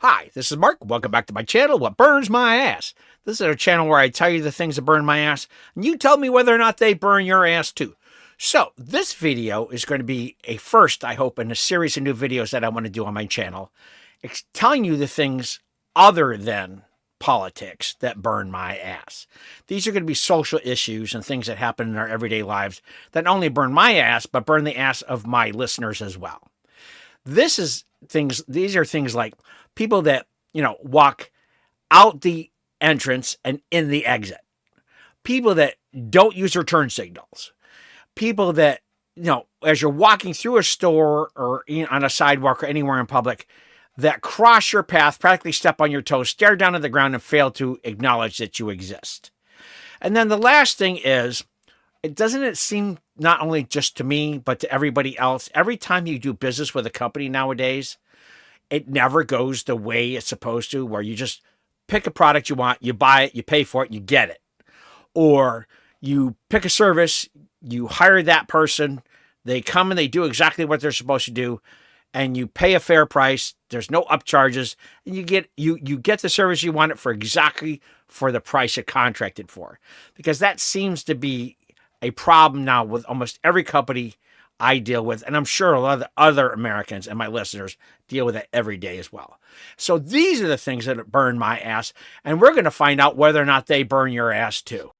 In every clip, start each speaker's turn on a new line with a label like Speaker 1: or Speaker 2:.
Speaker 1: Hi, this is Mark. Welcome back to my channel, What Burns My Ass. This is a channel where I tell you the things that burn my ass, and you tell me whether or not they burn your ass too. So, this video is going to be a first, I hope, in a series of new videos that I want to do on my channel, telling you the things other than politics that burn my ass. These are going to be social issues and things that happen in our everyday lives that not only burn my ass, but burn the ass of my listeners as well. These are things like people that, walk out the entrance and in the exit. People that don't use their turn signals. People that, as you're walking through a store or on a sidewalk or anywhere in public, that cross your path, practically step on your toes, stare down at the ground, and fail to acknowledge that you exist. And then the last thing is, it seem not only just to me, but to everybody else, every time you do business with a company nowadays, it never goes the way it's supposed to, where you just pick a product you want, you buy it, you pay for it, you get it. Or you pick a service, you hire that person, they come and they do exactly what they're supposed to do, and you pay a fair price, there's no upcharges, and you get the service you want it for exactly for the price you contracted for. Because that seems to be a problem now with almost every company I deal with, and I'm sure a lot of other Americans and my listeners deal with it every day as well. So these are the things that burn my ass, and we're going to find out whether or not they burn your ass too.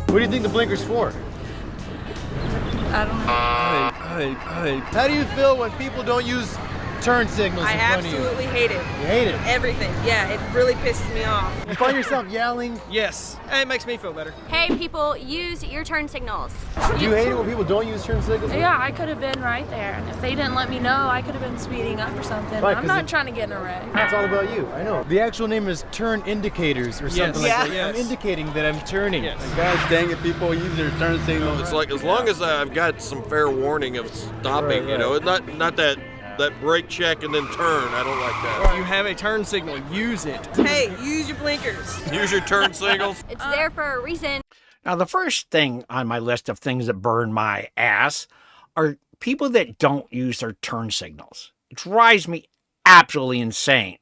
Speaker 2: What do you think the blinker's for?
Speaker 3: I don't know.
Speaker 2: How do you feel when people don't use turn signals in front of you?
Speaker 3: I absolutely hate it.
Speaker 2: You hate it?
Speaker 3: Everything. Yeah, it really pisses me off.
Speaker 2: You find yourself yelling?
Speaker 4: Yes, it makes me feel better.
Speaker 5: Hey people, use your turn signals.
Speaker 2: Do you hate it when people don't use turn signals?
Speaker 6: Yeah, I could have been right there. And if they didn't let me know, I could have been speeding up or something.
Speaker 2: Right,
Speaker 6: I'm not trying to get in a wreck.
Speaker 2: It's all about you, I know. The actual name is turn indicators or something like that.
Speaker 4: Yes.
Speaker 2: I'm indicating that I'm turning.
Speaker 4: Yes.
Speaker 7: Gosh dang it, people use their turn signal. It's like, as long as I've got some fair warning of stopping,
Speaker 2: Right.
Speaker 7: it's not that brake check and then turn. I don't like that.
Speaker 4: You have a turn signal, use it.
Speaker 3: Hey, use your blinkers.
Speaker 7: Use your turn signals.
Speaker 5: It's there for a reason.
Speaker 1: Now, the first thing on my list of things that burn my ass are people that don't use their turn signals. It drives me absolutely insane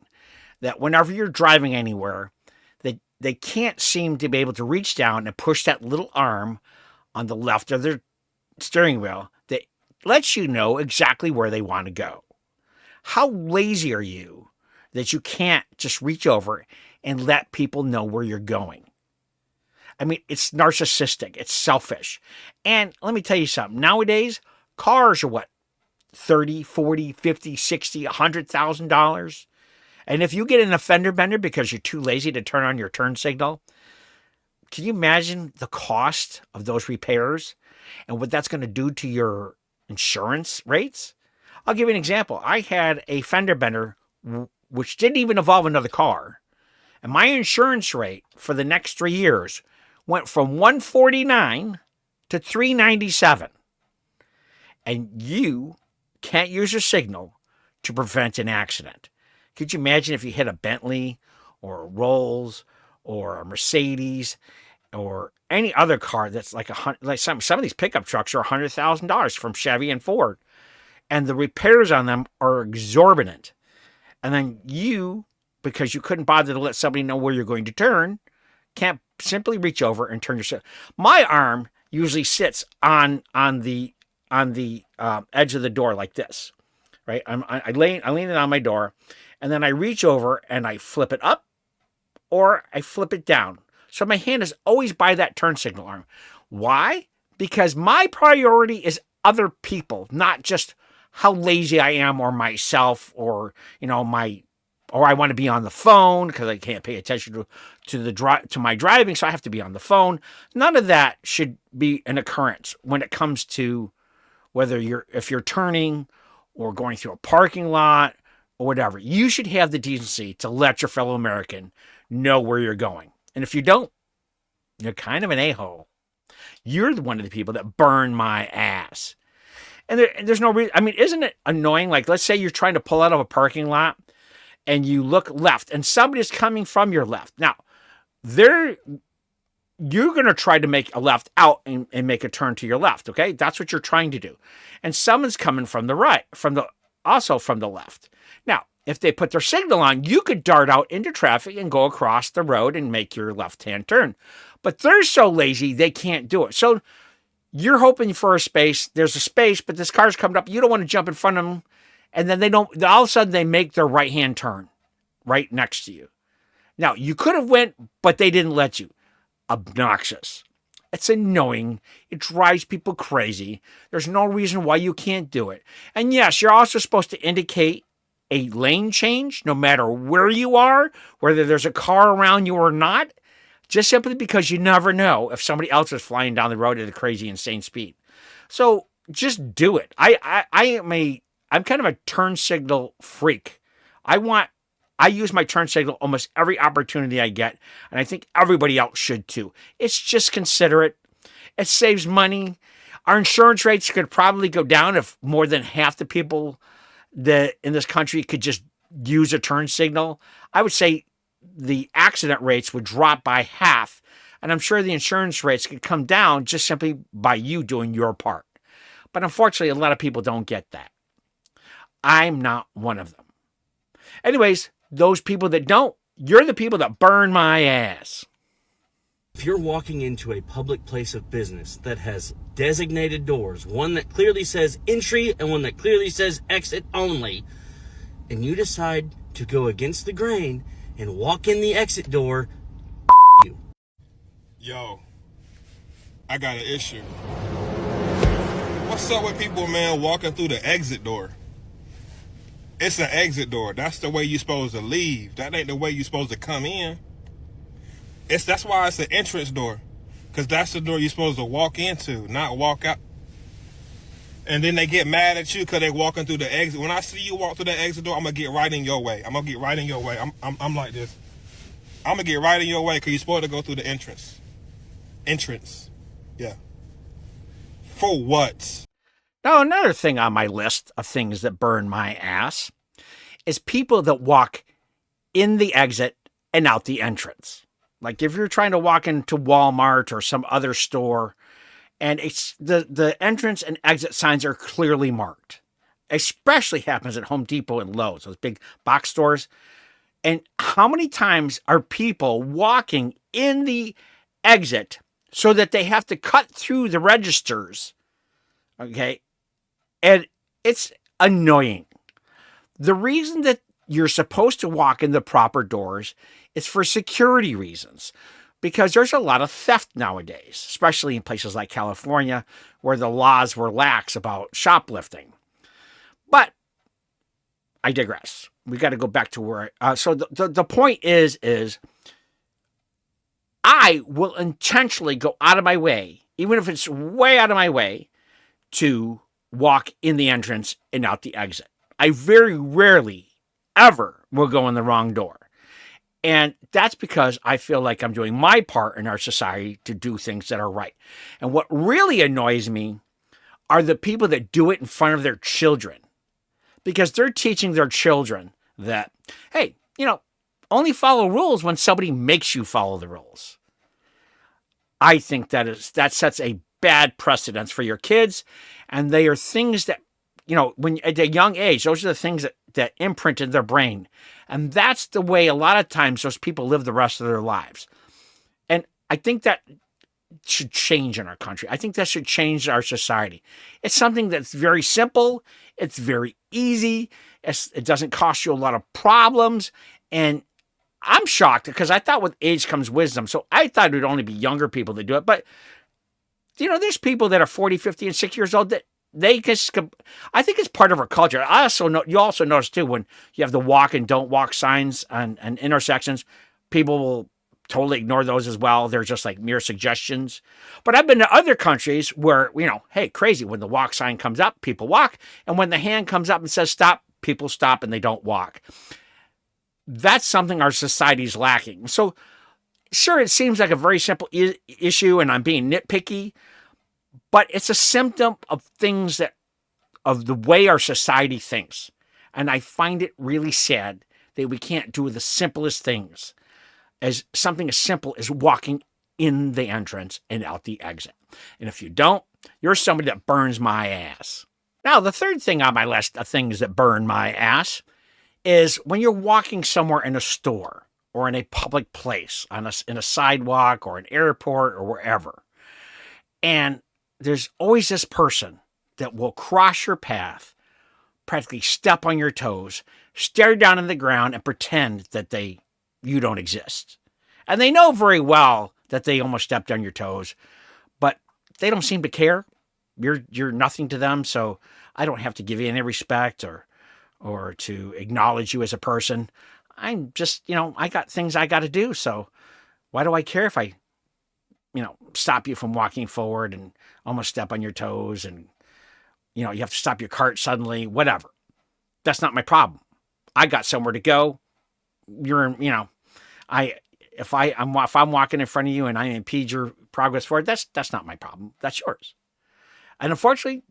Speaker 1: that whenever you're driving anywhere, they can't seem to be able to reach down and push that little arm on the left of their steering wheel that lets you know exactly where they want to go. How lazy are you that you can't just reach over and let people know where you're going? I mean, it's narcissistic. It's selfish. And let me tell you something. Nowadays, cars are what? $30, $40, $50, $60, $100,000. And if you get an fender bender because you're too lazy to turn on your turn signal, can you imagine the cost of those repairs and what that's going to do to your insurance rates? I'll give you an example. I had a fender bender which didn't even involve another car. And my insurance rate for the next 3 years went from $149 to $397. And you can't use your signal to prevent an accident. Could you imagine if you hit a Bentley or a Rolls or a Mercedes or any other car that's like some of these pickup trucks are $100,000 from Chevy and Ford, and the repairs on them are exorbitant. And then you, because you couldn't bother to let somebody know where you're going to turn, can't simply reach over and turn yourself. My arm usually sits on the edge of the door like this, right? I lean it on my door, and then I reach over and I flip it up or I flip it down. So my hand is always by that turn signal arm. Why? Because my priority is other people, not just how lazy I am or myself or, or I want to be on the phone because I can't pay attention to my driving, so I have to be on the phone. None of that should be an occurrence when it comes to if you're turning or going through a parking lot or whatever. You should have the decency to let your fellow American know where you're going. And if you don't, you're kind of an a-hole. You're one of the people that burn my ass. And there's no reason. I mean, isn't it annoying? Like, let's say you're trying to pull out of a parking lot and you look left and somebody's coming from your left. Now, they're you're going to try to make a left out and make a turn to your left. Okay. That's what you're trying to do. And someone's coming from the right, also from the left. Now, if they put their signal on, you could dart out into traffic and go across the road and make your left-hand turn. But they're so lazy, they can't do it. So you're hoping for a space. There's a space, but this car's coming up. You don't want to jump in front of them. And then all of a sudden they make their right-hand turn right next to you. Now, you could have went, but they didn't let you. Obnoxious. It's annoying. It drives people crazy. There's no reason why you can't do it. And yes, you're also supposed to indicate a lane change no matter where you are, whether there's a car around you or not, just simply because you never know if somebody else is flying down the road at a crazy, insane speed. So just do it. I'm kind of a turn signal freak. I use my turn signal almost every opportunity I get, and I think everybody else should too. It's just considerate. It saves money. Our insurance rates could probably go down if more than half the people that in this country could just use a turn signal. I would say the accident rates would drop by half, and I'm sure the insurance rates could come down just simply by you doing your part. But unfortunately, a lot of people don't get that. I'm not one of them. Anyways, those people that don't, you're the people that burn my ass.
Speaker 8: If you're walking into a public place of business that has designated doors, one that clearly says entry and one that clearly says exit only, and you decide to go against the grain and walk in the exit door, you.
Speaker 9: Yo, I got an issue. What's up with people, man, walking through the exit door? It's an exit door. That's the way you're supposed to leave. That ain't the way you're supposed to come in. That's why it's an entrance door. Because that's the door you're supposed to walk into, not walk out. And then they get mad at you because they're walking through the exit. When I see you walk through the exit door, I'm going to get right in your way. I'm like this. I'm going to get right in your way because you're supposed to go through the entrance. Entrance. Yeah. For what?
Speaker 1: Now, another thing on my list of things that burn my ass is people that walk in the exit and out the entrance. Like if you're trying to walk into Walmart or some other store and it's the entrance and exit signs are clearly marked. Especially happens at Home Depot and Lowe's, those big box stores. And how many times are people walking in the exit so that they have to cut through the registers? Okay. And it's annoying. The reason that you're supposed to walk in the proper doors is for security reasons, because there's a lot of theft nowadays, especially in places like California where the laws were lax about shoplifting. But I digress. We got to go back to where. So the point is I will intentionally go out of my way, even if it's way out of my way, to walk in the entrance and out the exit. I very rarely ever will go in the wrong door. And that's because I feel like I'm doing my part in our society to do things that are right. And what really annoys me are the people that do it in front of their children, because they're teaching their children that, hey, only follow rules when somebody makes you follow the rules. I think that sets a bad precedence for your kids. And they are things that, when at a young age, those are the things that imprint in their brain. And that's the way a lot of times those people live the rest of their lives. And I think that should change in our country. I think that should change our society. It's something that's very simple. It's very easy. It doesn't cost you a lot of problems. And I'm shocked because I thought with age comes wisdom. So I thought it would only be younger people that do it. But, there's people that are 40, 50, and 60 years old that they just, I think it's part of our culture. You also notice too, when you have the walk and don't walk signs and intersections, people will totally ignore those as well. They're just like mere suggestions. But I've been to other countries where, hey, crazy. When the walk sign comes up, people walk. And when the hand comes up and says stop, people stop and they don't walk. That's something our society's lacking. So sure, it seems like a very simple issue and I'm being nitpicky, but it's a symptom of of the way our society thinks. And I find it really sad that we can't do the simplest things. as something as simple as walking in the entrance and out the exit. And if you don't, you're somebody that burns my ass. Now, the third thing on my list of things that burn my ass is when you're walking somewhere in a store or in a public place, in a sidewalk or an airport or wherever. And there's always this person that will cross your path, practically step on your toes, stare down in the ground, and pretend that you don't exist. And they know very well that they almost stepped on your toes, but they don't seem to care. You're nothing to them, so I don't have to give you any respect or to acknowledge you as a person. I'm just, I got things I got to do, so why do I care if I, stop you from walking forward and almost step on your toes and, you have to stop your cart suddenly, whatever. That's not my problem. I got somewhere to go. If I'm walking in front of you and I impede your progress forward, that's not my problem. That's yours. And unfortunately,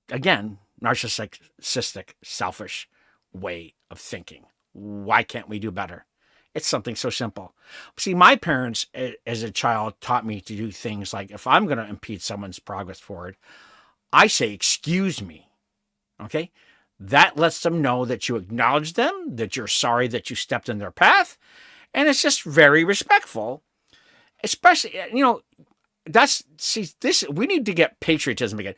Speaker 1: again, narcissistic, selfish way of thinking. Why can't we do better? It's something so simple. See, my parents, as a child, taught me to do things like, if I'm going to impede someone's progress forward, I say, excuse me. Okay? That lets them know that you acknowledge them, that you're sorry that you stepped in their path, and it's just very respectful. Especially, we need to get patriotism again.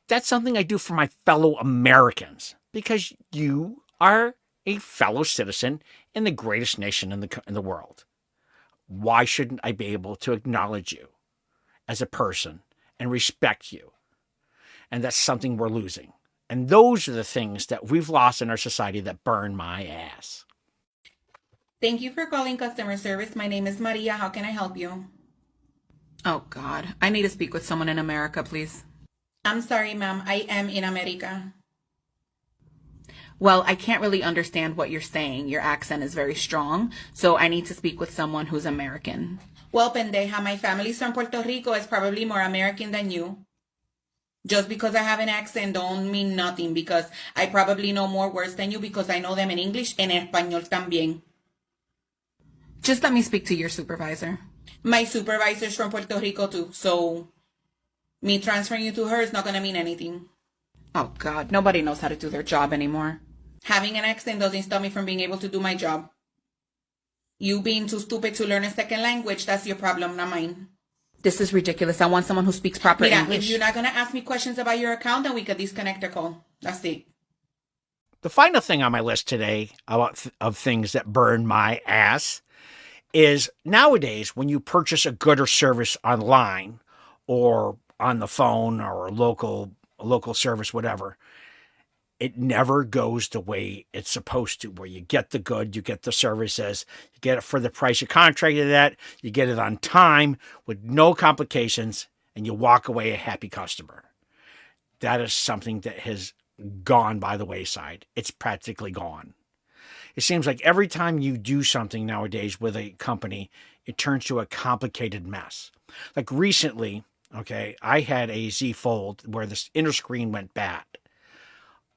Speaker 1: That's something I do for my fellow Americans, because you are a fellow citizen in the greatest nation in the world. Why shouldn't I be able to acknowledge you as a person and respect you? And that's something we're losing. And those are the things that we've lost in our society that burn my ass.
Speaker 10: Thank you for calling customer service. My name is Maria. How can I help you?
Speaker 11: Oh, God. I need to speak with someone in America, please.
Speaker 10: I'm sorry, ma'am. I am in America.
Speaker 11: Well, I can't really understand what you're saying. Your accent is very strong, so I need to speak with someone who's American.
Speaker 10: Well, pendeja, my family's from Puerto Rico. Is probably more American than you. Just because I have an accent don't mean nothing, because I probably know more words than you because I know them in English and en español también.
Speaker 11: Just let me speak to your supervisor.
Speaker 10: My supervisor's from Puerto Rico too, so me transferring you to her is not going to mean anything.
Speaker 11: Oh, God. Nobody knows how to do their job anymore.
Speaker 10: Having an accent doesn't stop me from being able to do my job. You being too stupid to learn a second language, that's your problem, not mine.
Speaker 11: This is ridiculous. I want someone who speaks proper English.
Speaker 10: If you're not going to ask me questions about your account, then we could disconnect the call. That's it.
Speaker 1: The final thing on my list today of things that burn my ass is nowadays when you purchase a good or service online or on the phone or a local service, whatever, it never goes the way it's supposed to, where you get the good, you get the services, you get it for the price you contracted at, you get it on time with no complications, and you walk away a happy customer. That is something that has gone by the wayside. It's practically gone. It seems like every time you do something nowadays with a company, it turns to a complicated mess. Like recently, okay, I had a Z Fold where this inner screen went bad.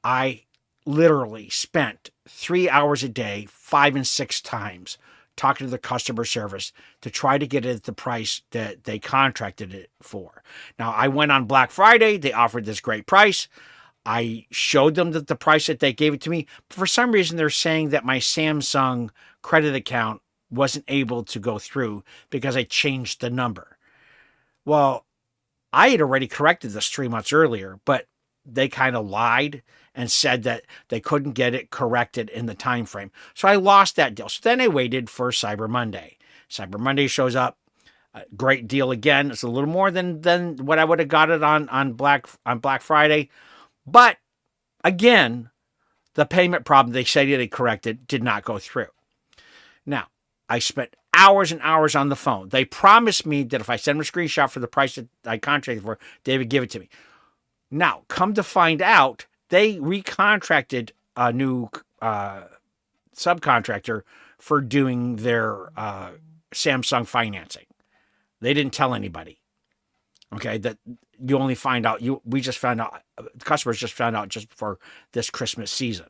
Speaker 1: I literally spent 3 hours a day, 5 and 6 times, talking to the customer service to try to get it at the price that they contracted it for. Now, I went on Black Friday. They offered this great price. I showed them the price that they gave it to me. But for some reason, they're saying that my Samsung credit account wasn't able to go through because I changed the number. Well, I had already corrected this 3 months earlier, but they kind of lied and said that they couldn't get it corrected in the time frame. So I lost that deal. So then I waited for Cyber Monday. Cyber Monday shows up. Great deal again. It's a little more than what I would have got it on Black Friday. But again, the payment problem they said they corrected did not go through. Now, I spent hours and hours on the phone. They promised me that if I send them a screenshot for the price that I contracted for, they would give it to me. Now, come to find out, they recontracted a new subcontractor for doing their Samsung financing. They didn't tell anybody. Okay, that you only find out. We just found out. Customers just found out just before this Christmas season.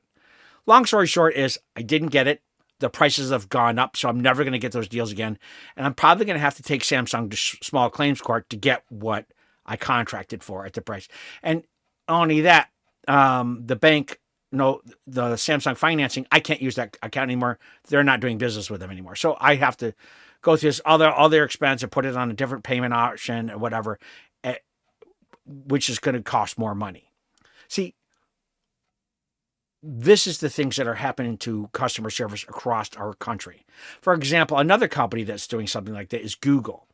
Speaker 1: Long story short is I didn't get it. the prices have gone up, so I'm never going to get those deals again. And I'm probably going to have to take Samsung to small claims court to get what I contracted for at the price. And only that, the bank, no, the Samsung financing, I can't use that account anymore. They're not doing business with them anymore. So I have to go through this, all their expense and put it on a different payment option or whatever, which is going to cost more money. See, this is the things that are happening to customer service across our country. For example, another company that's doing something like that is Google.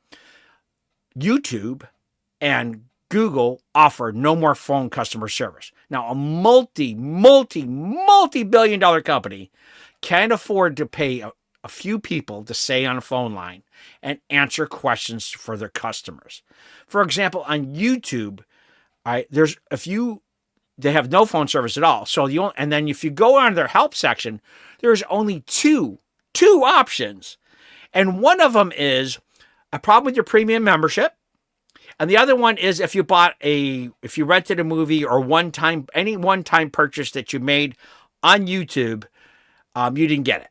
Speaker 1: YouTube and Google offer no more phone customer service. Now, a multi-billion dollar company can't afford to pay a few people to stay on a phone line and answer questions for their customers. For example, on YouTube, they have no phone service at all. So and then if you go on their help section, there's only two options. And one of them is a problem with your premium membership. And the other one is if you rented a movie or any one-time purchase that you made on YouTube, you didn't get it.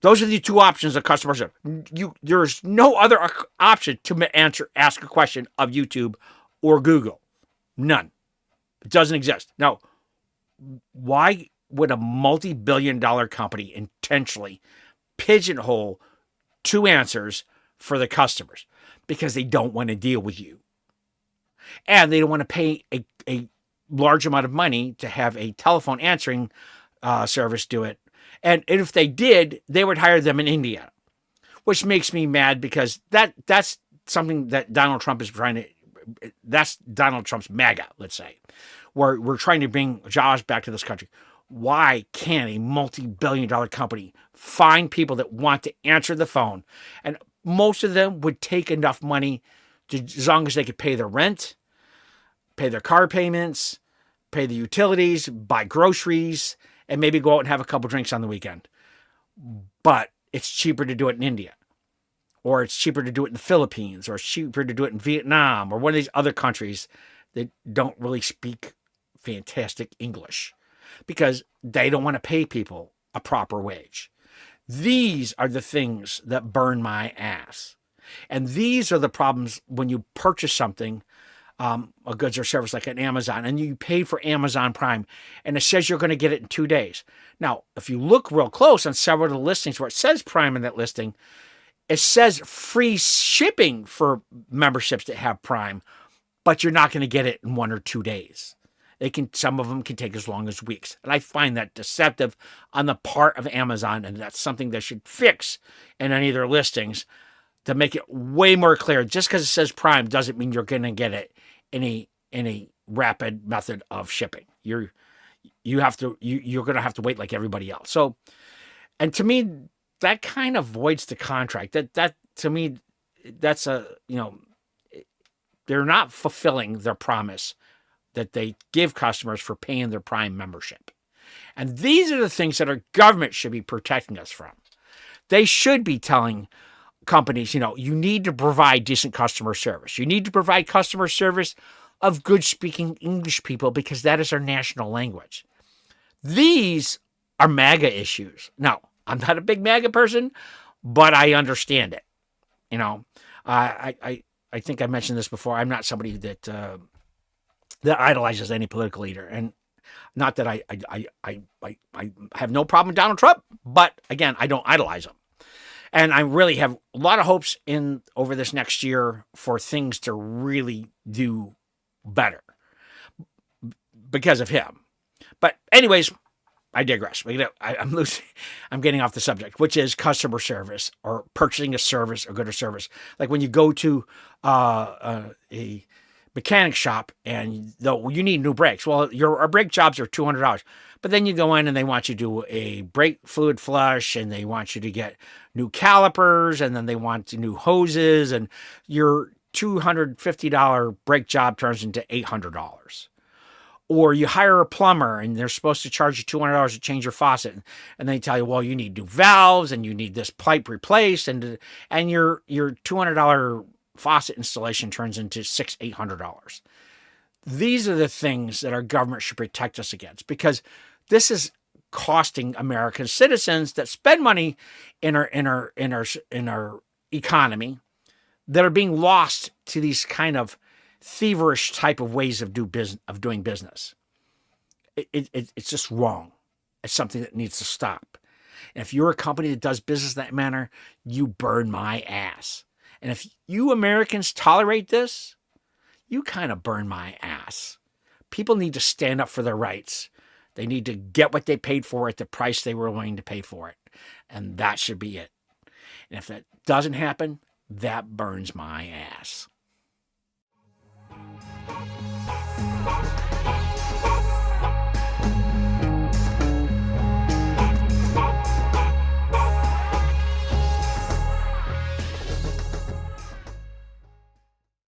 Speaker 1: Those are the two options of customer service. There's no other option to ask a question of YouTube or Google. None. It doesn't exist. Now, why would a multi-billion dollar company intentionally pigeonhole two answers for the customers? Because they don't want to deal with you. And they don't want to pay a large amount of money to have a telephone answering service do it. And if they did, they would hire them in India, which makes me mad because that's something that Donald Trump is trying to, that's Donald Trump's MAGA, let's say, where we're trying to bring jobs back to this country. Why can't a multi-billion dollar company find people that want to answer the phone? And most of them would take enough money as long as they could pay their rent, pay their car payments, pay the utilities, buy groceries, and maybe go out and have a couple drinks on the weekend. But it's cheaper to do it in India, or it's cheaper to do it in the Philippines, or it's cheaper to do it in Vietnam, or one of these other countries that don't really speak fantastic English because they don't want to pay people a proper wage. These are the things that burn my ass. And these are the problems when you purchase something, a goods or service like an Amazon, and you pay for Amazon Prime, and it says you're going to get it in 2 days. Now, if you look real close on several of the listings where it says Prime in that listing, it says free shipping for memberships that have Prime, but you're not going to get it in 1 or 2 days. Some of them can take as long as weeks. And I find that deceptive on the part of Amazon, and that's something they should fix in any of their listings to make it way more clear. Just because it says Prime doesn't mean you're going to get it in a rapid method of shipping. You're going to have to wait like everybody else. So, and to me, that kind of voids the contract. That to me, that's they're not fulfilling their promise that they give customers for paying their Prime membership. And these are the things that our government should be protecting us from. They should be telling companies, you need to provide decent customer service. You need to provide customer service of good-speaking English people because that is our national language. These are MAGA issues. Now, I'm not a big MAGA person, but I understand it. I think I mentioned this before. I'm not somebody that idolizes any political leader, and not that I have no problem with Donald Trump, but again, I don't idolize him. And I really have a lot of hopes over this next year for things to really do better because of him. But anyways, I digress. I'm getting off the subject, which is customer service or purchasing a service or good or service. Like when you go to a mechanic shop and you need new brakes. Well, our brake jobs are $200. But then you go in and they want you to do a brake fluid flush, and they want you to get new calipers, and then they want new hoses, and your $250 brake job turns into $800. Or you hire a plumber and they're supposed to charge you $200 to change your faucet. And they tell you, well, you need new valves and you need this pipe replaced. And your $200 faucet installation turns into $800. These are the things that our government should protect us against, because this is costing American citizens that spend money in our economy that are being lost to these kind of thieverish type of ways of doing business. It's just wrong. It's something that needs to stop. And if you're a company that does business in that manner, you burn my ass. And if you Americans tolerate this, you kind of burn my ass. People need to stand up for their rights. They need to get what they paid for at the price they were willing to pay for it. And that should be it. And if that doesn't happen, that burns my ass.